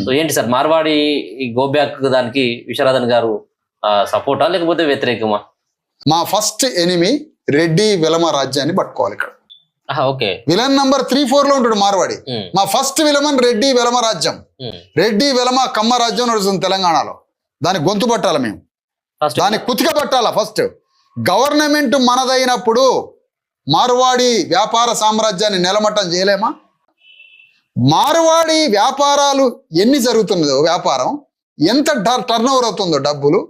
So ఏంటి sir Marwadi go back దానికి విశ్వనాథన్ గారు సపోర్టా లేకపోతే వ్యతిరేకమా? మా ఫస్ట్ ఎనిమి రెడ్డి వెలమ రాజ్యాన్ని పట్టుకోవాలి ఇక్కడ. ఓకే, విలన్ నంబర్ 3-4 లో ఉంటాడు మార్వాడి. మా ఫస్ట్ విలమన్ రెడ్డి వెలమ రాజ్యం. రెడ్డి వెలమ కమ్మ రాజ్యం నడుస్తుంది తెలంగాణలో. దాని గొంతు పట్టాలి మేము, దాని కుతిక పట్టాల. ఫస్ట్ గవర్నమెంట్ మనదైనప్పుడు మార్వాడి వ్యాపార సామ్రాజ్యాన్ని నిలమట్టం చేయలేమా? మార్వాడి వ్యాపారాలు ఎన్ని జరుగుతున్నదో, వ్యాపారం ఎంత టర్న్ ఓవర్ అవుతుందో డబ్బులు,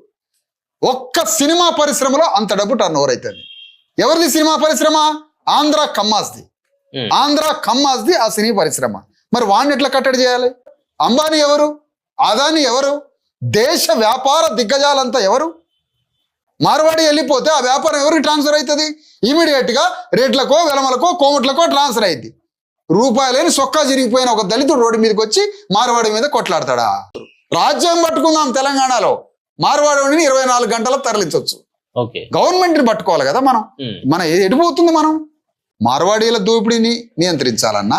ఒక్క సినిమా పరిశ్రమలో అంత డబ్బు టర్న్ ఓవర్ అవుతుంది. ఎవరిది సినిమా పరిశ్రమ? ఆంధ్ర కమ్మాస్ది. ఆంధ్ర కమ్మాస్ది ఆ సినీ పరిశ్రమ. మరి వాడిని ఎట్లా కట్టడి చేయాలి? అంబానీ ఎవరు? అదాని ఎవరు? దేశ వ్యాపార దిగ్గజాలంతా ఎవరు? మార్వాడి వెళ్ళిపోతే ఆ వ్యాపారం ఎవరికి ట్రాన్స్ఫర్ అవుతుంది? ఇమీడియట్ గా రెడ్లకో వెలమలకో కోమట్లకో ట్రాన్స్ఫర్ అయింది. రూపాయలేని సొక్కా చిరిగిపోయిన ఒక దళితుడు రోడ్డు మీదకి వచ్చి మార్వాడి మీద కొట్లాడతాడా? రాజ్యం పట్టుకుందాం తెలంగాణలో, మార్వాడిని 24 గంటలు తరలించవచ్చు. గవర్నమెంట్ ని పట్టుకోవాలి కదా మనం. మన ఎడిపోతుంది మనం. మార్వాడీల దోపిడీని నియంత్రించాలన్నా,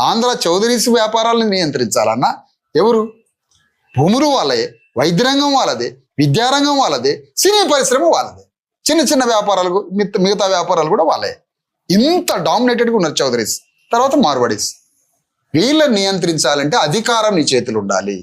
ఆంధ్ర చౌదరీస్ వ్యాపారాలను నియంత్రించాలన్నా ఎవరు? భూములు వాళ్ళే, వైద్యరంగం వాళ్ళదే, విద్యారంగం వాళ్ళదే, సినీ పరిశ్రమ వాళ్ళదే, చిన్న చిన్న వ్యాపారాలు మిగతా వ్యాపారాలు కూడా వాళ్ళే. ఇంత డామినేటెడ్గా ఉన్నారు చౌదరీస్, తర్వాత మార్వాడీస్. వీళ్ళని నియంత్రించాలంటే అధికారం నీ చేతులు ఉండాలి.